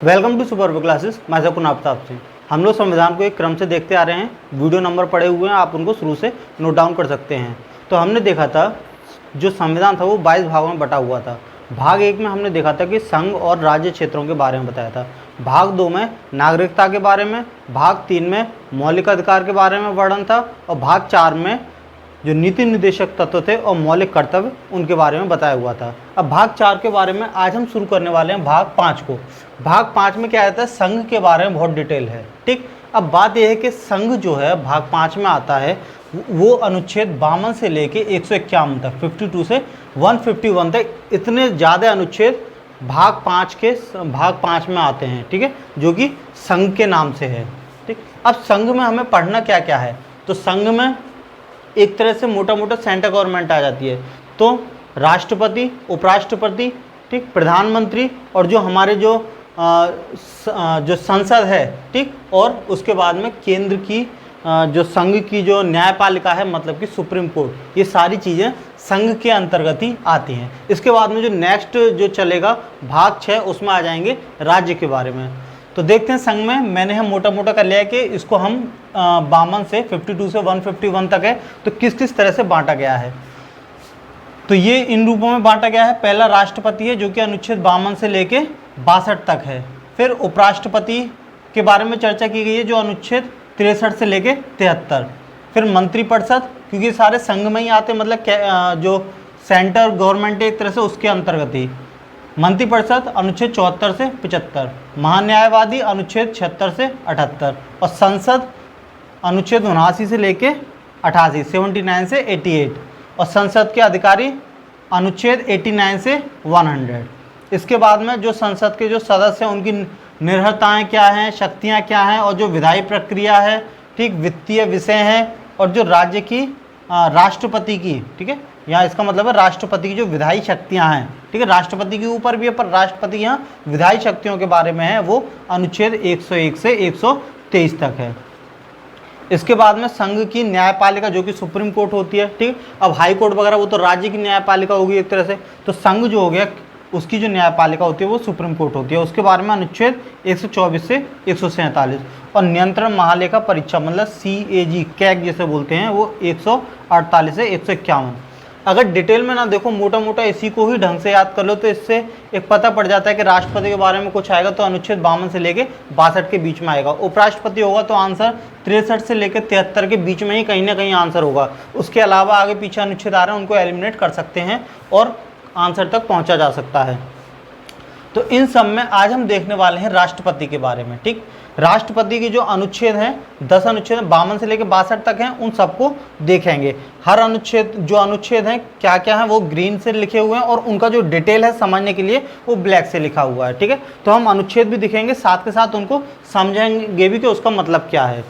Welcome to super classes. मैं सकून आफ्ताब से। हम लोग संविधान को एक क्रम से देखते आ रहे हैं। वीडियो नंबर पड़े हुए हैं, आप उनको शुरू से नोट डाउन कर सकते हैं। तो हमने देखा था जो संविधान था वो 22 भागों में बटा हुआ था। भाग 1 में हमने देखा था कि संघ और राज्य क्षेत्रों के बारे में बताया था। भाग 2 में नागरिकता के बारे में, भाग 3 में मौलिक अधिकार के बारे में वर्णन था और भाग 4 में जो नीति निर्देशक तत्व थे और मौलिक कर्तव्य उनके बारे में बताया हुआ था। अब भाग 4 के बारे में आज हम शुरू करने वाले हैं भाग 5 को। भाग 5 में क्या आता है, संघ के बारे में बहुत डिटेल है। ठीक, अब बात यह है कि संघ जो है भाग 5 में आता है वो अनुच्छेद 52 से लेके 151 तक, 52 से 151 तक, इतने ज़्यादा अनुच्छेद भाग 5 में आते हैं। ठीक है, जो कि संघ के नाम से है। ठीक, अब संघ में हमें पढ़ना क्या क्या है, तो संघ में एक तरह से मोटा मोटा सेंट्रल गवर्नमेंट आ जाती है। तो राष्ट्रपति, उपराष्ट्रपति, ठीक, प्रधानमंत्री और जो हमारे जो संसद है, ठीक, और उसके बाद में केंद्र की जो संघ की जो न्यायपालिका है, मतलब कि सुप्रीम कोर्ट, ये सारी चीज़ें संघ के अंतर्गत ही आती हैं। इसके बाद में जो नेक्स्ट जो चलेगा भाग 6, उसमें आ जाएंगे राज्य के बारे में। तो देखते हैं संघ में मैंने हम मोटा मोटा कर लिया है कि इसको हम 52 से 52 से 151 तक है, तो किस किस तरह से बांटा गया है। तो ये इन रूपों में बांटा गया है। पहला राष्ट्रपति है जो कि अनुच्छेद 52 से लेके 62 तक है। फिर उपराष्ट्रपति के बारे में चर्चा की गई है जो अनुच्छेद 63 से लेके 73। फिर मंत्रिपरिषद, क्योंकि सारे संघ में ही आते, मतलब जो सेंट्रल गवर्नमेंट है एक तरह से उसके अंतर्गत ही। मंत्रिपरिषद अनुच्छेद 74 से 75, महान्यायवादी अनुच्छेद 76 से 78 और संसद अनुच्छेद 79 से लेके 88, 79 से 88 और संसद के अधिकारी अनुच्छेद 89 से 100। इसके बाद में जो संसद के जो सदस्य हैं उनकी निर्भरताएं क्या हैं, शक्तियां क्या हैं, और जो विधायी प्रक्रिया है, ठीक, वित्तीय विषय हैं, और जो राज्य की राष्ट्रपति की, ठीक है, यहाँ इसका मतलब है राष्ट्रपति की जो विधायी शक्तियाँ हैं, ठीक है, राष्ट्रपति के ऊपर भी है पर राष्ट्रपति यहाँ विधायी शक्तियों के बारे में है, वो अनुच्छेद 101 से 123 तक है। इसके बाद में संघ की न्यायपालिका जो कि सुप्रीम कोर्ट होती है, ठीक। अब हाई कोर्ट वगैरह वो तो राज्य की न्यायपालिका होगी एक तरह से। तो संघ जो हो गया उसकी जो न्यायपालिका होती है वो सुप्रीम कोर्ट होती है। उसके बारे में अनुच्छेद 124 से 147 और नियंत्रण महालेखा परीक्षा, मतलब CAG, कैग जिसे बोलते हैं, वो 148 से 151। अगर डिटेल में ना देखो, मोटा मोटा इसी को ही ढंग से याद कर लो, तो इससे एक पता पड़ जाता है कि राष्ट्रपति के बारे में कुछ आएगा तो अनुच्छेद 52 से लेके 62 के बीच में आएगा। उपराष्ट्रपति होगा तो आंसर 63 से लेकर 73 के बीच में ही कहीं ना कहीं आंसर होगा। उसके अलावा आगे पीछे अनुच्छेद आ रहे हैं उनको एलिमिनेट कर सकते हैं और आंसर तक पहुंचा जा सकता है। तो इन सब में आज हम देखने वाले हैं राष्ट्रपति के बारे में। ठीक, राष्ट्रपति के जो अनुच्छेद हैं 10 अनुच्छेद 52 से लेकर 62 तक हैं, उन सबको देखेंगे। हर अनुच्छेद जो अनुच्छेद हैं क्या क्या है वो ग्रीन से लिखे हुए हैं और उनका जो डिटेल है समझने के लिए वो ब्लैक से लिखा हुआ है। ठीक है, तो हम अनुच्छेद भी दिखेंगे, साथ के साथ उनको समझेंगे भी कि उसका मतलब क्या है।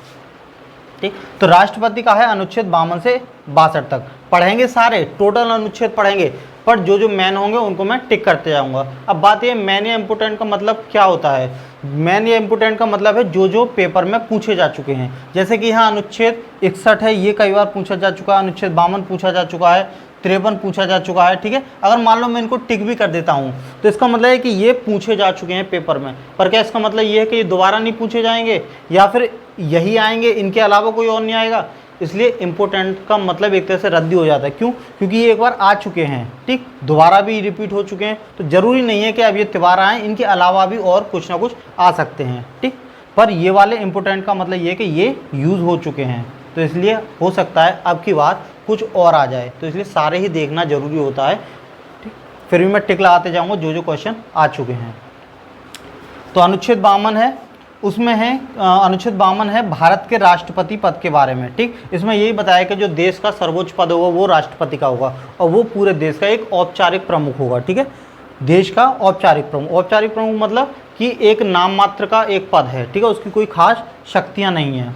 ठीक, तो राष्ट्रपति का है अनुच्छेद 52 से 62 तक पढ़ेंगे, सारे टोटल अनुच्छेद पढ़ेंगे, पर जो जो मैन होंगे उनको मैं टिक करते जाऊंगा। अब बात ये मैन या इम्पोर्टेंट का मतलब क्या होता है। मैन या इम्पोर्टेंट का मतलब है जो जो पेपर में पूछे जा चुके हैं। जैसे कि यहाँ अनुच्छेद 61 है, ये कई बार पूछा जा चुका है। अनुच्छेद 52 पूछा जा चुका है, 53 पूछा जा चुका है। ठीक है, अगर मान लो मैं इनको टिक भी कर देता हूँ तो इसका मतलब है कि ये पूछे जा चुके हैं पेपर में। पर क्या इसका मतलब ये है कि ये दोबारा नहीं पूछे जाएंगे या फिर यही आएंगे, इनके अलावा कोई और नहीं आएगा। इसलिए इम्पोर्टेंट का मतलब एक तरह से रद्दी हो जाता है। क्यों? क्योंकि ये एक बार आ चुके हैं, ठीक, दोबारा भी रिपीट हो चुके हैं, तो ज़रूरी नहीं है कि अब ये दोबारा आएँ, इनके अलावा भी और कुछ ना कुछ आ सकते हैं। ठीक, पर ये वाले इम्पोर्टेंट का मतलब ये है कि ये यूज़ हो चुके हैं, तो इसलिए हो सकता है अब की बार कुछ और आ जाए, तो इसलिए सारे ही देखना ज़रूरी होता है। ठीक, फिर भी मैं टिक लगाते जाऊँगा जो जो क्वेश्चन आ चुके हैं। तो अनुच्छेद 52 है, उसमें है अनुच्छेद 52 है भारत के राष्ट्रपति पद के बारे में। ठीक, इसमें यही बताया कि जो देश का सर्वोच्च पद होगा वो राष्ट्रपति का होगा और वो पूरे देश का एक औपचारिक प्रमुख होगा। ठीक है, देश का औपचारिक प्रमुख। औपचारिक प्रमुख मतलब कि एक नाम मात्र का एक पद है, ठीक है, उसकी कोई खास शक्तियाँ नहीं हैं।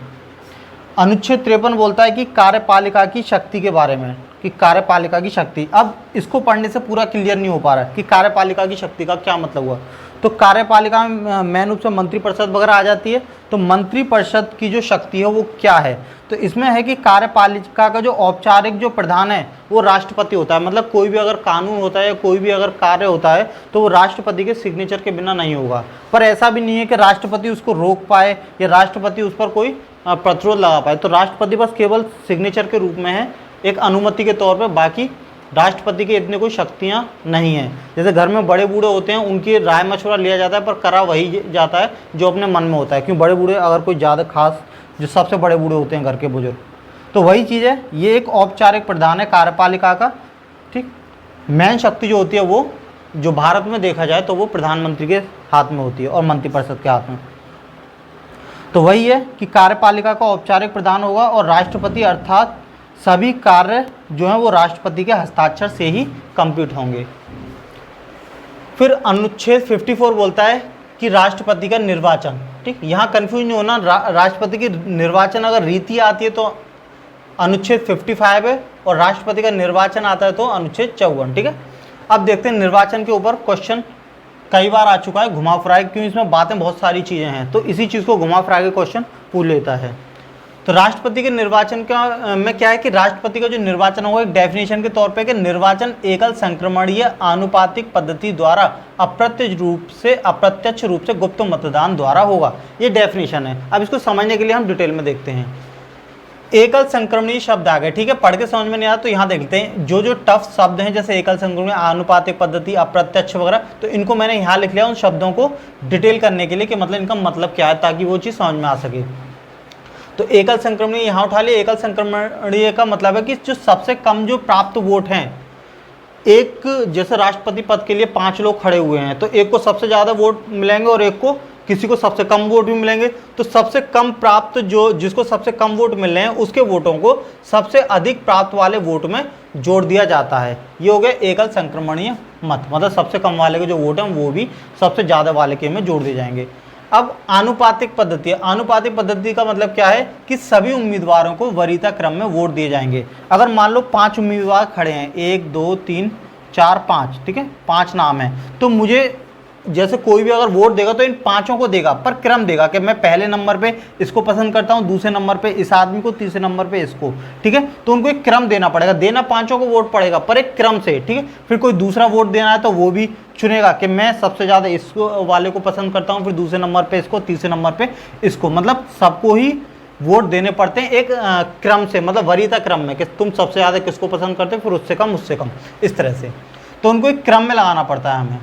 अनुच्छेद 53 बोलता है कि कार्यपालिका की शक्ति के बारे में, कि कार्यपालिका की शक्ति। अब इसको पढ़ने से पूरा क्लियर नहीं हो पा रहा है कि कार्यपालिका की शक्ति का क्या मतलब हुआ। तो कार्यपालिका में मेन रूप से मंत्रिपरिषद वगैरह आ जाती है। तो मंत्रिपरिषद की जो शक्ति है वो क्या है, तो इसमें है कि कार्यपालिका का जो औपचारिक जो प्रधान है वो राष्ट्रपति होता है। मतलब कोई भी अगर कानून होता है या कोई भी अगर कार्य होता है तो वो राष्ट्रपति के सिग्नेचर के बिना नहीं होगा। पर ऐसा भी नहीं है कि राष्ट्रपति उसको रोक पाए या राष्ट्रपति उस पर कोई प्रतिरोध लगा पाए। तो राष्ट्रपति बस केवल सिग्नेचर के रूप में है, एक अनुमति के तौर पर, बाकी राष्ट्रपति के इतने कोई शक्तियाँ नहीं हैं। जैसे घर में बड़े बूढ़े होते हैं उनकी राय मशवरा लिया जाता है पर करा वही जाता है जो अपने मन में होता है, क्यों बड़े बूढ़े अगर कोई ज़्यादा खास जो सबसे बड़े बूढ़े होते हैं घर के बुजुर्ग, तो वही चीज़ है। ये एक औपचारिक प्रधान है कार्यपालिका का, ठीक। मेन शक्ति जो होती है वो जो भारत में देखा जाए तो वो प्रधानमंत्री के हाथ में होती है और मंत्रिपरिषद के हाथ में। तो वही है कि कार्यपालिका का औपचारिक प्रधान होगा और राष्ट्रपति अर्थात सभी कार्य जो हैं वो राष्ट्रपति के हस्ताक्षर से ही कंप्लीट होंगे। फिर अनुच्छेद 54 बोलता है कि राष्ट्रपति का निर्वाचन, ठीक। यहाँ कंफ्यूज नहीं होना, राष्ट्रपति की निर्वाचन अगर रीति आती है तो अनुच्छेद 55 है और राष्ट्रपति का निर्वाचन आता है तो अनुच्छेद 54, ठीक है। अब देखते हैं निर्वाचन के ऊपर क्वेश्चन कई बार आ चुका है घुमा फिरा के, क्यों इसमें बातें बहुत सारी चीज़ें हैं तो इसी चीज़ को घुमा फिरा के क्वेश्चन पूछ लेता है। तो राष्ट्रपति के निर्वाचन का में क्या है कि राष्ट्रपति का जो निर्वाचन होगा एक डेफिनेशन के तौर पे कि निर्वाचन एकल संक्रमणीय आनुपातिक पद्धति द्वारा अप्रत्यक्ष रूप से गुप्त मतदान द्वारा होगा, ये डेफिनेशन है। अब इसको समझने के लिए हम डिटेल में देखते हैं। एकल संक्रमणीय शब्द आ गए, ठीक है, पढ़ के समझ में नहीं आया तो यहाँ देखते हैं जो जो टफ शब्द हैं जैसे एकल संक्रमणीय, आनुपातिक पद्धति, अप्रत्यक्ष वगैरह, तो इनको मैंने यहाँ लिख लिया उन शब्दों को डिटेल करने के लिए कि मतलब इनका मतलब क्या है ताकि वो चीज़ समझ में आ सके। तो एकल संक्रमणीय यहाँ उठा लिया। एकल संक्रमणीय का मतलब है कि जो सबसे कम जो प्राप्त वोट हैं, एक जैसे राष्ट्रपति पद के लिए 5 लोग खड़े हुए हैं तो एक को सबसे ज़्यादा वोट मिलेंगे और एक को किसी को सबसे कम वोट भी मिलेंगे। तो सबसे कम प्राप्त जो जिसको सबसे कम वोट मिल रहे हैं उसके वोटों को सबसे अधिक प्राप्त वाले वोट में जोड़ दिया जाता है। ये हो गया एकल संक्रमणीय मत, मतलब सबसे कम वाले के जो वोट हैं वो भी सबसे ज़्यादा वाले के में जोड़ दिए जाएंगे। अब आनुपातिक पद्धति, आनुपातिक पद्धति का मतलब क्या है कि सभी उम्मीदवारों को वरीयता क्रम में वोट दिए जाएंगे। अगर मान लो 5 उम्मीदवार खड़े हैं, 1 2 3 4 5, ठीक है, 5 नाम है, तो मुझे जैसे कोई भी अगर वोट देगा तो इन 5 को देगा पर क्रम देगा कि मैं पहले नंबर पे इसको पसंद करता हूँ, दूसरे नंबर पे इस आदमी को, तीसरे नंबर पे इसको, ठीक है। तो उनको एक क्रम देना पड़ेगा, देना 5 को वोट पड़ेगा पर एक क्रम से, ठीक है। फिर कोई दूसरा वोट देना है तो वो भी चुनेगा कि मैं सबसे ज़्यादा इसको वाले को पसंद करता हूँ, फिर दूसरे नंबर पर इसको, तीसरे नंबर पर इसको, मतलब सबको ही वोट देने पड़ते हैं एक क्रम से, मतलब वरीयता क्रम में कि तुम सबसे ज़्यादा किसको पसंद करते हो, फिर उससे कम, इस तरह से। तो उनको एक क्रम में लगाना पड़ता है हमें।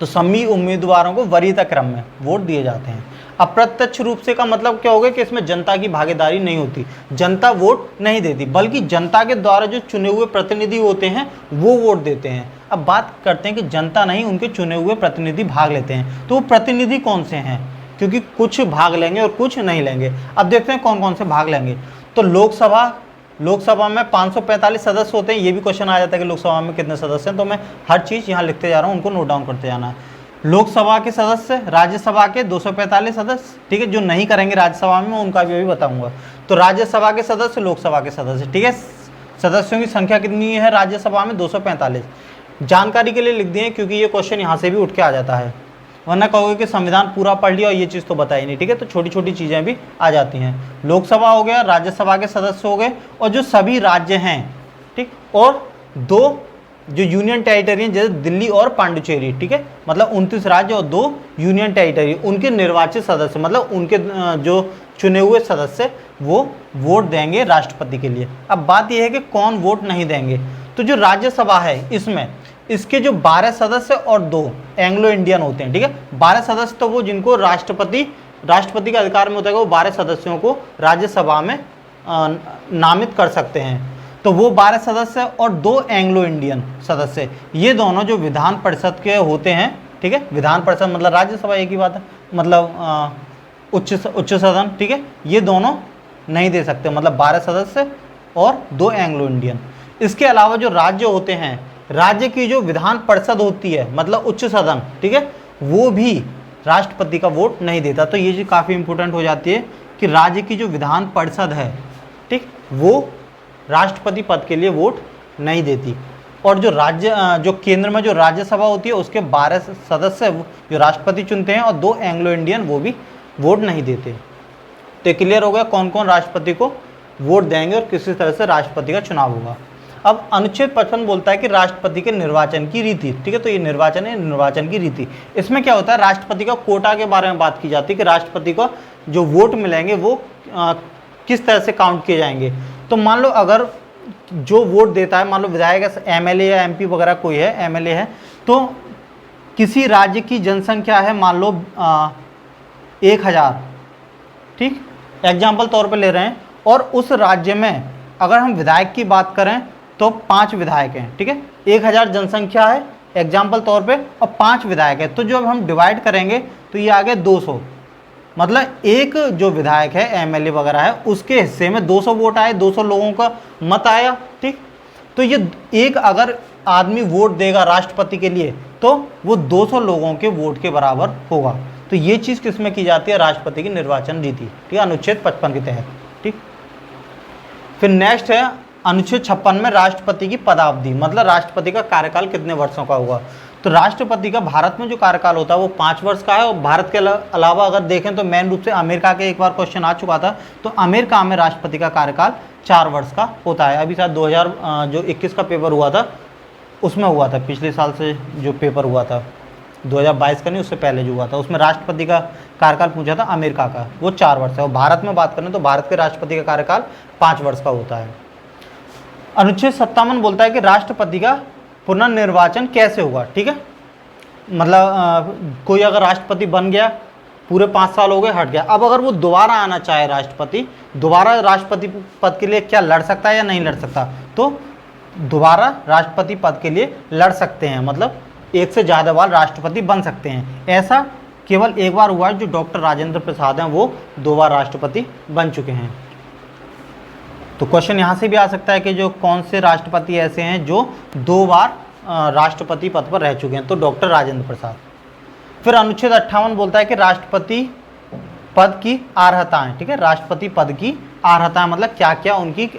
तो सभी उम्मीदवारों को वरीयता क्रम में वोट दिए जाते हैं। अप्रत्यक्ष रूप से का मतलब क्या होगा कि इसमें जनता की भागीदारी नहीं होती, जनता वोट नहीं देती, बल्कि जनता के द्वारा जो चुने हुए प्रतिनिधि होते हैं वो वोट देते हैं। अब बात करते हैं कि जनता नहीं, उनके चुने हुए प्रतिनिधि भाग लेते हैं। तो वो प्रतिनिधि कौन से हैं, क्योंकि कुछ भाग लेंगे और कुछ नहीं लेंगे। अब देखते हैं कौन कौन से भाग लेंगे। तो लोकसभा में 545 सदस्य होते हैं। ये भी क्वेश्चन आ जाता है कि लोकसभा में कितने सदस्य हैं, तो मैं हर चीज़ यहाँ लिखते जा रहा हूँ, उनको नोट डाउन करते जाना है। लोकसभा के सदस्य, राज्यसभा के 245 सदस्य, ठीक है, जो नहीं करेंगे राज्यसभा में उनका भी अभी बताऊंगा। तो राज्यसभा के सदस्य, लोकसभा के सदस्य, ठीक है। सदस्यों की संख्या कितनी है राज्यसभा में? 245। जानकारी के लिए लिख दिए क्योंकि ये क्वेश्चन यहाँ से भी उठ के आ जाता है, वरना कहोगे कि संविधान पूरा पढ़ लिया और ये चीज़ तो बताई नहीं, ठीक है। तो छोटी छोटी चीज़ें भी आ जाती हैं। लोकसभा हो गया, राज्यसभा के सदस्य हो गए और जो सभी राज्य हैं, ठीक, और 2 जो यूनियन टेरिटरी हैं जैसे दिल्ली और पांडिचेरी, ठीक है, मतलब 29 राज्य और 2 यूनियन टेरिटरी, उनके निर्वाचित सदस्य, मतलब उनके जो चुने हुए सदस्य वो वोट देंगे राष्ट्रपति के लिए। अब बात यह है कि कौन वोट नहीं देंगे। तो जो राज्यसभा है इसमें इसके जो 12 सदस्य और 2 एंग्लो इंडियन होते हैं, ठीक है। 12 सदस्य तो वो जिनको राष्ट्रपति के अधिकार में होता है, वो 12 सदस्यों को राज्यसभा में नामित कर सकते हैं। तो वो 12 सदस्य और 2 एंग्लो इंडियन सदस्य, ये दोनों जो विधान परिषद के होते हैं, ठीक है। विधान परिषद मतलब राज्यसभा, एक ही बात है, मतलब उच्च सदन, ठीक है। ये दोनों नहीं दे सकते, मतलब 12 सदस्य और 2 एंग्लो इंडियन। इसके अलावा जो राज्य होते हैं, राज्य की जो विधान परिषद होती है, मतलब उच्च सदन, ठीक है, वो भी राष्ट्रपति का वोट नहीं देता। तो ये चीज़ काफ़ी इंपॉर्टेंट हो जाती है कि राज्य की जो विधान परिषद है, ठीक, वो राष्ट्रपति पद के लिए वोट नहीं देती। और जो जो केंद्र में जो राज्यसभा होती है उसके 12 सदस्य जो राष्ट्रपति चुनते हैं और 2 एंग्लो इंडियन वो भी वोट नहीं देते। तो क्लियर हो गया कौन कौन राष्ट्रपति को वोट देंगे और किस तरह से राष्ट्रपति का चुनाव होगा। अब अनुच्छेद 55 बोलता है कि राष्ट्रपति के निर्वाचन की रीति, ठीक है, तो ये निर्वाचन है, निर्वाचन की रीति। इसमें क्या होता है, राष्ट्रपति का कोटा के बारे में बात की जाती है कि राष्ट्रपति को जो वोट मिलेंगे वो किस तरह से काउंट किए जाएंगे। तो मान लो अगर जो वोट देता है, मान लो विधायक एमएलए या एमपी वगैरह कोई है, एमएलए है, तो किसी राज्य की जनसंख्या है मान लो 1000, ठीक, एग्जाम्पल तौर पे ले रहे हैं, और उस राज्य में अगर हम विधायक की बात करें तो 5 विधायक हैं, ठीक है, 1000 जनसंख्या है एग्जाम्पल तौर पे और 5 विधायक है, तो जब हम डिवाइड करेंगे तो ये आ गया 200, मतलब एक जो विधायक है एमएलए वगैरह है उसके हिस्से में 200 वोट आए, 200 लोगों का मत आया, ठीक। तो ये एक अगर आदमी वोट देगा राष्ट्रपति के लिए तो वो 200 लोगों के वोट के बराबर होगा। तो ये चीज़ किसमें की जाती है, राष्ट्रपति की निर्वाचन रीति, ठीक है, अनुच्छेद 55 के तहत, ठीक। फिर नेक्स्ट है अनुच्छेद 56 में राष्ट्रपति की पदावधि, मतलब राष्ट्रपति का कार्यकाल कितने वर्षों का होगा। तो राष्ट्रपति का भारत में जो कार्यकाल होता है वो 5 वर्ष का है, और भारत के अलावा अगर देखें तो मेन रूप से अमेरिका के एक बार क्वेश्चन आ चुका था, तो अमेरिका में राष्ट्रपति का कार्यकाल 4 वर्ष का होता है। अभी शायद 2021 का पेपर हुआ था उसमें हुआ था, पिछले साल से जो पेपर हुआ था 2022 का नहीं, उससे पहले जो हुआ था उसमें राष्ट्रपति का कार्यकाल पूछा था अमेरिका का, वो 4 वर्ष है। और भारत में बात करें तो भारत के राष्ट्रपति का कार्यकाल 5 वर्ष का होता है। अनुच्छेद 57 बोलता है कि राष्ट्रपति का पुनर्निर्वाचन कैसे होगा, ठीक है, मतलब कोई अगर राष्ट्रपति बन गया, पूरे 5 साल हो गए, हट गया, अब अगर वो दोबारा आना चाहे राष्ट्रपति, दोबारा राष्ट्रपति पद के लिए क्या लड़ सकता है या नहीं लड़ सकता, तो दोबारा राष्ट्रपति पद के लिए लड़ सकते हैं, मतलब एक से ज़्यादा बार राष्ट्रपति बन सकते हैं। ऐसा केवल एक बार हुआ है, जो डॉक्टर राजेंद्र प्रसाद हैं वो 2 बार राष्ट्रपति बन चुके हैं। तो क्वेश्चन यहाँ से भी आ सकता है कि जो कौन से राष्ट्रपति ऐसे हैं जो 2 बार राष्ट्रपति पद पर रह चुके हैं, तो डॉक्टर राजेंद्र प्रसाद। फिर अनुच्छेद 58 बोलता है कि राष्ट्रपति पद की अर्हताएं, ठीक है, राष्ट्रपति पद की अर्हताएं मतलब क्या क्या उनकी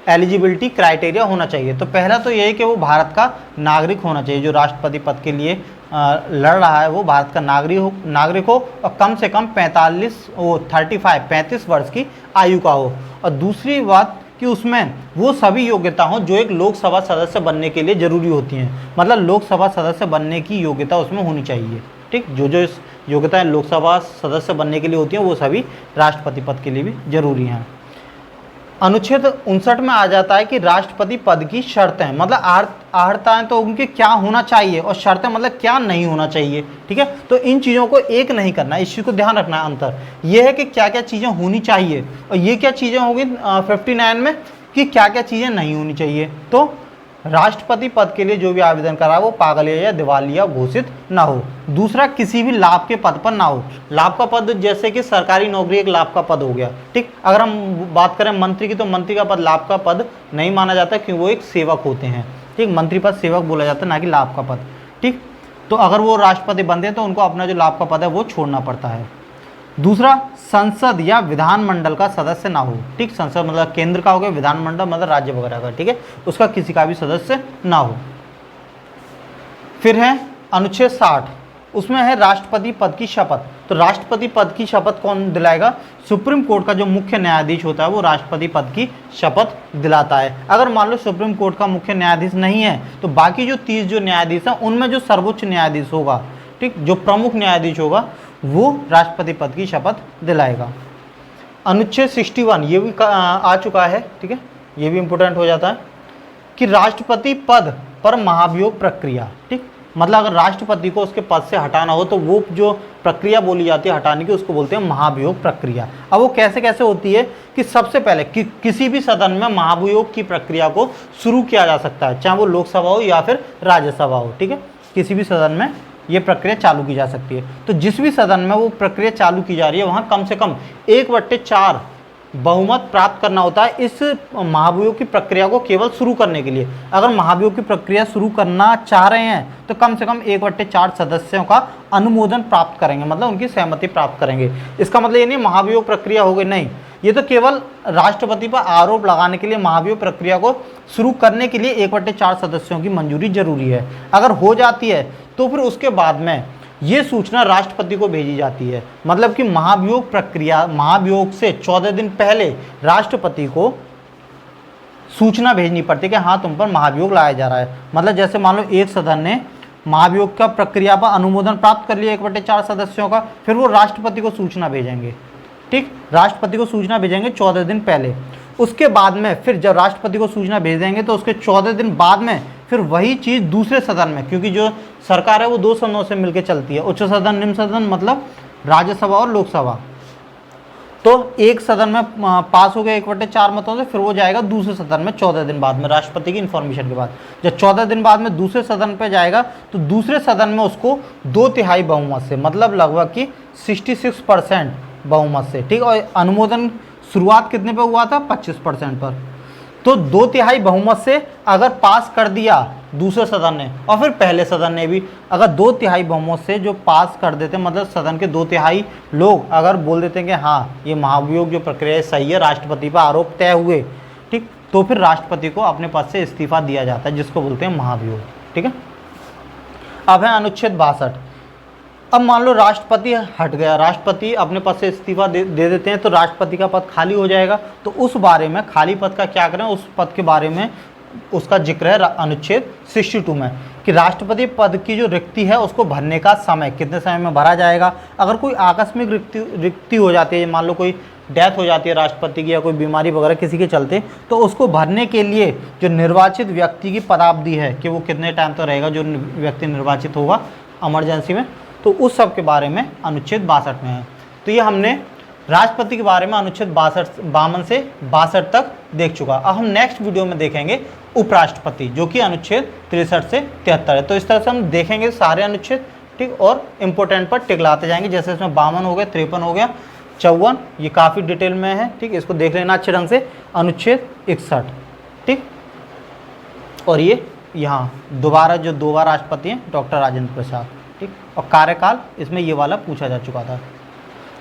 एलिजिबिलिटी क्राइटेरिया होना चाहिए। तो पहला तो ये है कि वो भारत का नागरिक होना चाहिए, जो राष्ट्रपति पद के लिए लड़ रहा है वो भारत का नागरिक हो और कम से कम 35 वर्ष की आयु का हो। और दूसरी बात कि उसमें वो सभी योग्यता हो जो एक लोकसभा सदस्य बनने के लिए ज़रूरी होती हैं, मतलब लोकसभा सदस्य बनने की योग्यता उसमें होनी चाहिए, ठीक। जो जो इस योग्यताएं लोकसभा सदस्य बनने के लिए होती हैं वो सभी राष्ट्रपति पद के लिए भी जरूरी हैं। अनुच्छेद 59 में आ जाता है कि राष्ट्रपति पद की शर्तें, मतलब अर्हताएं तो उनके क्या होना चाहिए और शर्तें मतलब क्या नहीं होना चाहिए, ठीक है। तो इन चीज़ों को एक नहीं करना, इस चीज़ को ध्यान रखना है। अंतर यह है कि क्या क्या चीज़ें होनी चाहिए और ये क्या चीज़ें होंगी 59 में कि क्या क्या चीज़ें नहीं होनी चाहिए। तो राष्ट्रपति पद के लिए जो भी आवेदन करा वो पागल या दिवालिया घोषित ना हो। दूसरा, किसी भी लाभ के पद पर ना हो। लाभ का पद जैसे कि सरकारी नौकरी एक लाभ का पद हो गया, ठीक। अगर हम बात करें मंत्री की तो मंत्री का पद लाभ का पद नहीं माना जाता क्योंकि वो एक सेवक होते हैं, ठीक। मंत्री पद सेवक बोला जाता है, ना कि लाभ का पद, ठीक। तो अगर वो राष्ट्रपति बनते हैं तो उनको अपना जो लाभ का पद है वो छोड़ना पड़ता है। दूसरा, संसद या विधानमंडल का सदस्य ना हो, ठीक। संसद मतलब केंद्र का हो गया, विधानमंडल मतलब राज्य वगैरह का, ठीक है, उसका किसी का भी सदस्य ना हो। फिर है अनुच्छेद 60, उसमें है राष्ट्रपति पद की शपथ। तो राष्ट्रपति पद की शपथ कौन दिलाएगा? सुप्रीम कोर्ट का जो मुख्य न्यायाधीश होता है वो राष्ट्रपति पद की शपथ दिलाता है। अगर मान लो सुप्रीम कोर्ट का मुख्य न्यायाधीश नहीं है तो बाकी जो 30 जो न्यायाधीश हैं उनमें जो सर्वोच्च न्यायाधीश होगा, ठीक, जो प्रमुख न्यायाधीश होगा वो राष्ट्रपति पद की शपथ दिलाएगा। अनुच्छेद 61 ये भी आ चुका है, ठीक है, ये भी इम्पोर्टेंट हो जाता है कि राष्ट्रपति पद पर महाभियोग प्रक्रिया, ठीक, मतलब अगर राष्ट्रपति को उसके पद से हटाना हो तो वो जो प्रक्रिया बोली जाती है हटाने की उसको बोलते हैं महाभियोग प्रक्रिया। अब वो कैसे कैसे होती है कि सबसे पहले किसी भी सदन में महाभियोग की प्रक्रिया को शुरू किया जा सकता है, चाहे वो लोकसभा हो या फिर राज्यसभा हो, ठीक है, किसी भी सदन में ये प्रक्रिया चालू की जा सकती है। तो जिस भी सदन में वो प्रक्रिया चालू की जा रही है वहाँ कम से कम 1/4 बहुमत प्राप्त करना होता है इस महाभियोग की प्रक्रिया को केवल शुरू करने के लिए। अगर महाभियोग की प्रक्रिया शुरू करना चाह रहे हैं तो कम से कम 1/4 सदस्यों का अनुमोदन प्राप्त करेंगे, मतलब उनकी सहमति प्राप्त करेंगे। इसका मतलब ये नहीं महाभियोग प्रक्रिया हो गई, नहीं, ये तो केवल राष्ट्रपति पर आरोप लगाने के लिए महाभियोग प्रक्रिया को शुरू करने के लिए 1/4 सदस्यों की मंजूरी जरूरी है। अगर हो जाती है तो फिर उसके बाद में ये सूचना राष्ट्रपति को भेजी जाती है। मतलब कि महाभियोग प्रक्रिया, महाभियोग से 14 दिन पहले राष्ट्रपति को सूचना भेजनी पड़ती है कि हाँ तुम पर महाभियोग लाया जा रहा है। मतलब जैसे मान लो एक सदन ने महाभियोग का प्रक्रिया पर अनुमोदन प्राप्त कर लिया 1/4 सदस्यों का, फिर वो राष्ट्रपति को सूचना भेजेंगे। ठीक, राष्ट्रपति को सूचना भेजेंगे 14 दिन पहले। उसके बाद में फिर जब राष्ट्रपति को सूचना भेज देंगे तो उसके 14 दिन बाद में फिर वही चीज़ दूसरे सदन में, क्योंकि जो सरकार है वो 2 सदनों से मिलकर चलती है, उच्च सदन निम्न सदन, मतलब राज्यसभा और लोकसभा। तो एक सदन में पास हो गया 1/4 मतों से, फिर वो जाएगा दूसरे सदन में 14 दिन बाद में, राष्ट्रपति की इन्फॉर्मेशन के बाद। जब 14 दिन बाद में दूसरे सदन पे जाएगा तो दूसरे सदन में उसको 2/3 बहुमत से, मतलब लगभग कि 66% बहुमत से, ठीक। और अनुमोदन शुरुआत कितने पे हुआ था? 25% पर। तो 2/3 बहुमत से अगर पास कर दिया दूसरे सदन ने और फिर पहले सदन ने भी, अगर 2/3 बहुमत से जो पास कर देते, मतलब सदन के 2/3 लोग अगर बोल देते हैं कि हाँ ये महाभियोग जो प्रक्रिया सही है, राष्ट्रपति पर आरोप तय हुए, ठीक, तो फिर राष्ट्रपति को अपने पद से इस्तीफा दिया जाता है, जिसको बोलते हैं महाभियोग। ठीक है। अब है अनुच्छेद 62। अब मान लो राष्ट्रपति हट गया, राष्ट्रपति अपने पद से इस्तीफा दे देते हैं, तो राष्ट्रपति का पद खाली हो जाएगा। तो उस बारे में, खाली पद का क्या करें, उस पद के बारे में उसका जिक्र है अनुच्छेद 62 में, कि राष्ट्रपति पद की जो रिक्ति है उसको भरने का समय कितने समय में भरा जाएगा। अगर कोई आकस्मिक रिक्ति हो जाती है, मान लो कोई डेथ हो जाती है राष्ट्रपति की या कोई बीमारी वगैरह किसी के चलते, तो उसको भरने के लिए जो निर्वाचित व्यक्ति की पदावधि है कि वो कितने टाइम तक रहेगा, जो व्यक्ति निर्वाचित होगा इमरजेंसी में, तो उस सब के बारे में अनुच्छेद 62 में है। तो ये हमने राष्ट्रपति के बारे में अनुच्छेद 52 से 62 तक देख चुका। अब हम नेक्स्ट वीडियो में देखेंगे उपराष्ट्रपति, जो कि अनुच्छेद 63 से 73 है। तो इस तरह से हम देखेंगे सारे अनुच्छेद, ठीक, और इम्पोर्टेंट पर टिक लाते जाएंगे। जैसे इसमें 52 हो गया, 53 हो गया, 54, ये काफ़ी डिटेल में है, ठीक, इसको देख लेना अच्छे ढंग से। अनुच्छेद 61, ठीक, और ये यहाँ दोबारा जो 2 बार राष्ट्रपति हैं डॉक्टर राजेंद्र प्रसाद, ठीक, और कार्यकाल इसमें ये वाला पूछा जा चुका था।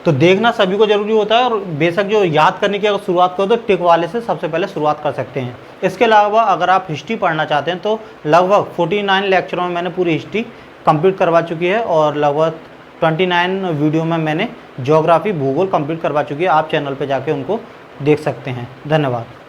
तो देखना सभी को जरूरी होता है, और बेशक जो याद करने की अगर शुरुआत करो तो टिक वाले से सबसे पहले शुरुआत कर सकते हैं। इसके अलावा अगर आप हिस्ट्री पढ़ना चाहते हैं तो लगभग 49 लेक्चरों में मैंने पूरी हिस्ट्री कंप्लीट करवा चुकी है, और लगभग 29 वीडियो में मैंने ज्योग्राफी, भूगोल कंप्लीट करवा चुकी है। आप चैनल पर जाके उनको देख सकते हैं। धन्यवाद।